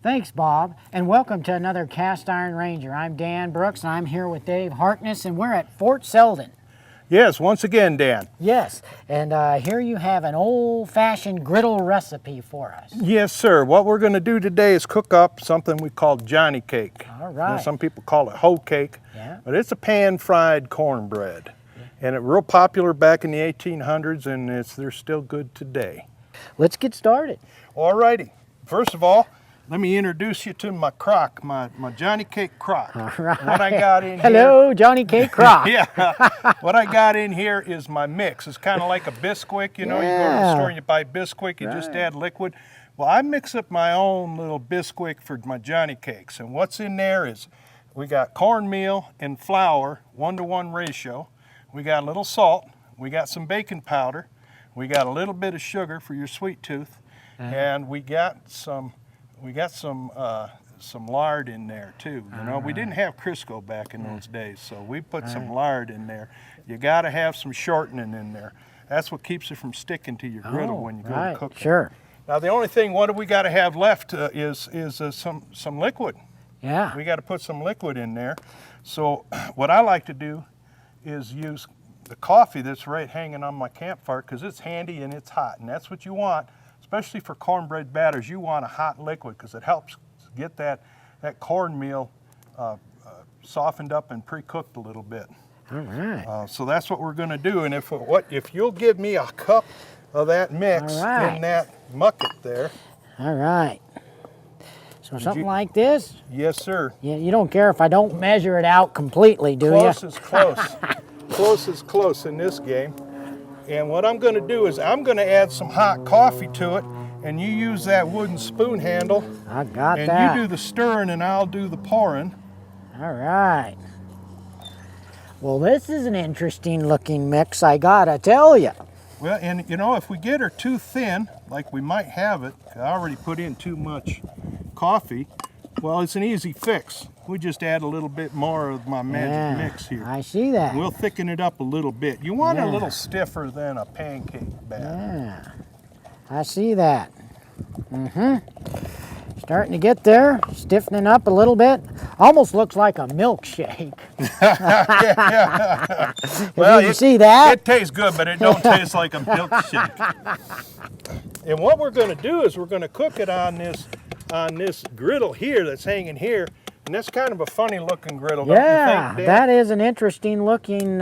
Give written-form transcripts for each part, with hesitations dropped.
Thanks, Bob, and welcome to another Cast Iron Ranger. I'm Dan Brooks, and I'm here with Dave Harkness, and we're at Fort Selden. Yes, once again, Dan. Yes, and here you have an old-fashioned griddle recipe for us. Yes, sir. What we're going to do today is cook up something we call Johnny cake. All right. Now, some people call it hoe cake, but it's a pan-fried cornbread. And it's real popular back in the 1800s, and they're still good today. Let's get started. All righty. First of all, let me introduce you to my crock, my Johnny Cake crock. All right. What I got in Hello, here, Johnny Cake crock. Yeah. What I got in here is my mix. It's kind of like a Bisquick. You know, you go to the store and you buy Bisquick, you just add liquid. Well, I mix up my own little Bisquick for my Johnny Cakes. And what's in there is we got cornmeal and flour, 1-to-1 ratio. We got a little salt. We got some baking powder. We got a little bit of sugar for your sweet tooth. And we got some lard in there too. You know, we didn't have Crisco back in those days, so we put some lard in there. You got to have some shortening in there. That's what keeps it from sticking to your griddle when you go to cook it. Sure. Now the only thing, what do we got to have left is some liquid. Yeah. We got to put some liquid in there. So what I like to do is use the coffee that's right hanging on my campfire because it's handy and it's hot, and that's what you want. Especially for cornbread batters, you want a hot liquid because it helps get that cornmeal softened up and pre-cooked a little bit. All right. So that's what we're going to do. And if you'll give me a cup of that mix in that bucket there. All right. So something like this? Yes, sir. You don't care if I don't measure it out completely, do you? Close is close. Close is close in this game. And what I'm going to do is I'm going to add some hot coffee to it, and you use that wooden spoon handle. I got that. And you do the stirring and I'll do the pouring. All right. Well, this is an interesting looking mix, I gotta tell you. Well, and you know, if we get her too thin, like we might have it, I already put in too much coffee, well, it's an easy fix. We just add a little bit more of my magic mix here. I see that. We'll thicken it up a little bit. You want it a little stiffer than a pancake batter. Yeah, I see that. Starting to get there, stiffening up a little bit. Almost looks like a milkshake. Well, you see that? It tastes good, but it don't taste like a milkshake. And what we're going to do is we're going to cook it on this griddle here that's hanging here. And that's kind of a funny looking griddle, don't you think, Dan? That is an interesting looking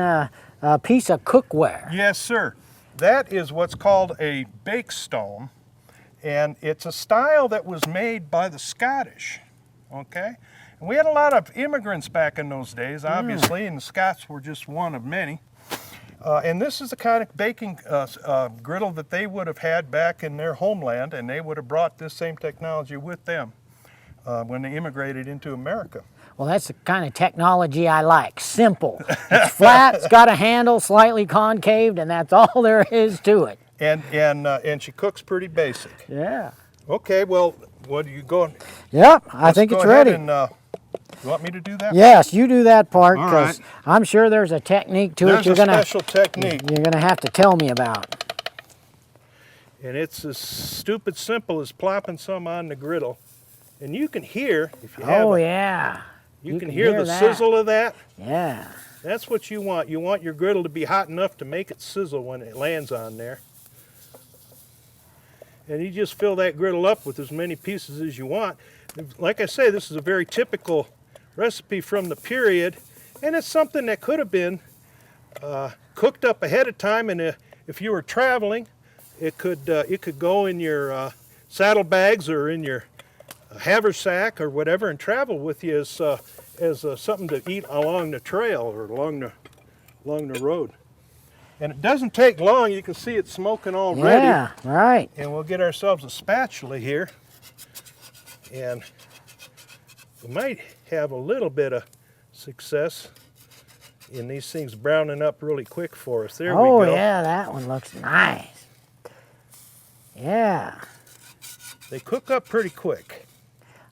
piece of cookware. Yes, sir. That is what's called a bake stone, and it's a style that was made by the Scottish, okay? And we had a lot of immigrants back in those days, obviously, and the Scots were just one of many. And this is the kind of baking griddle that they would have had back in their homeland, and they would have brought this same technology with them when they immigrated into America. Well, that's the kind of technology I like. Simple. It's flat, it's got a handle, slightly concaved, and that's all there is to it. And she cooks pretty basic. Yeah. Okay, well, what are you going? Yep, I think it's ready. And, you want me to do that? Yes, you do that part, because I'm sure there's a technique to it. There's a special technique. You're going to have to tell me about. And it's as stupid simple as plopping some on the griddle. And you can hear, if you have you can hear the sizzle of that. Yeah. That's what you want. You want your griddle to be hot enough to make it sizzle when it lands on there. And you just fill that griddle up with as many pieces as you want. Like I say, this is a very typical recipe from the period, and it's something that could have been cooked up ahead of time. And if you were traveling, it could go in your saddlebags or in your haversack or whatever, and travel with you as something to eat along the trail or along the road. And it doesn't take long. You can see it smoking already. Yeah, right. And we'll get ourselves a spatula here, and we might have a little bit of success in these things browning up really quick for us. There we go. Oh yeah, that one looks nice. Yeah. They cook up pretty quick.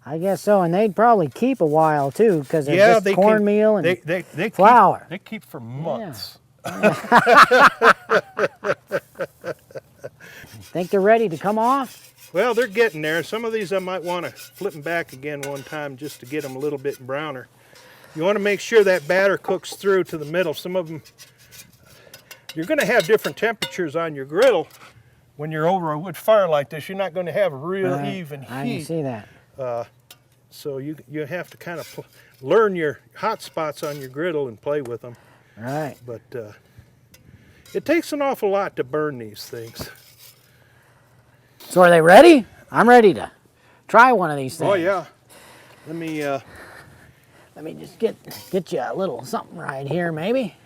I guess so, and they'd probably keep a while too, because they're just cornmeal and they flour. They keep for months. Think they're ready to come off? Well, they're getting there. Some of these I might want to flip them back again one time just to get them a little bit browner. You want to make sure that batter cooks through to the middle. Some of them, you're going to have different temperatures on your griddle. When you're over a wood fire like this, you're not going to have a real even heat. I can see that. So you have to kind of learn your hot spots on your griddle and play with them. Right. But it takes an awful lot to burn these things. So are they ready? I'm ready to try one of these things. Oh yeah. Let me just get you a little something right here, maybe.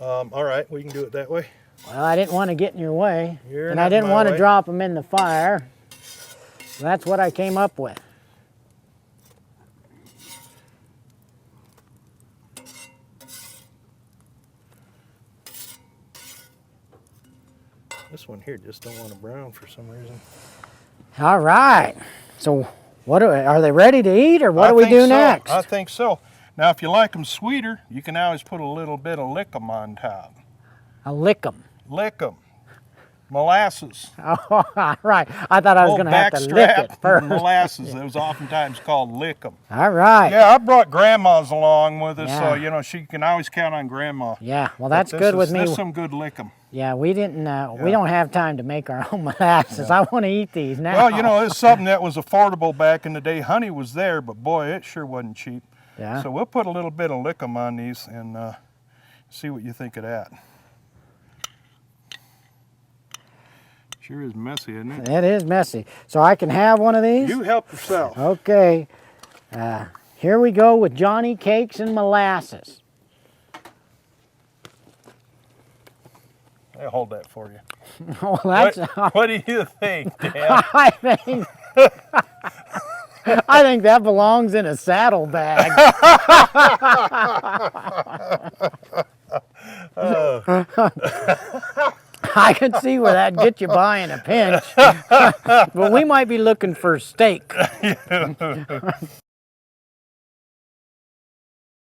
All right, we can do it that way. Well, I didn't want to get in your way, You're and I not didn't my want to way. drop them in the fire. So that's what I came up with. This one here just don't want to brown for some reason. All right. So what are they ready to eat, or what do we think do so. next? I think so. Now, if you like them sweeter, you can always put a little bit of lick-em on top. I'll lick them. Lick-em. Molasses. Oh, right. I thought I was going to have to lick it first. Molasses. It was oftentimes called lick-em. All right. Yeah, I brought grandmas along with us, Yeah. so you know she can always count on grandma. Yeah. Well, that's good with me. This is some good lick-em. Yeah, we didn't. We don't have time to make our own molasses. I want to eat these now. Well, you know, it's something that was affordable back in the day. Honey was there, but boy, it sure wasn't cheap. Yeah. So we'll put a little bit of lick-em on these and see what you think of that. Sure is messy, isn't it? It is messy. So I can have one of these? You help yourself. Okay. Here we go with Johnny Cakes and molasses. I'll hold that for you. Oh, that's. What do you think, Dan? I think. I think that belongs in a saddlebag. I can see where that'd get you by in a pinch. But we might be looking for steak.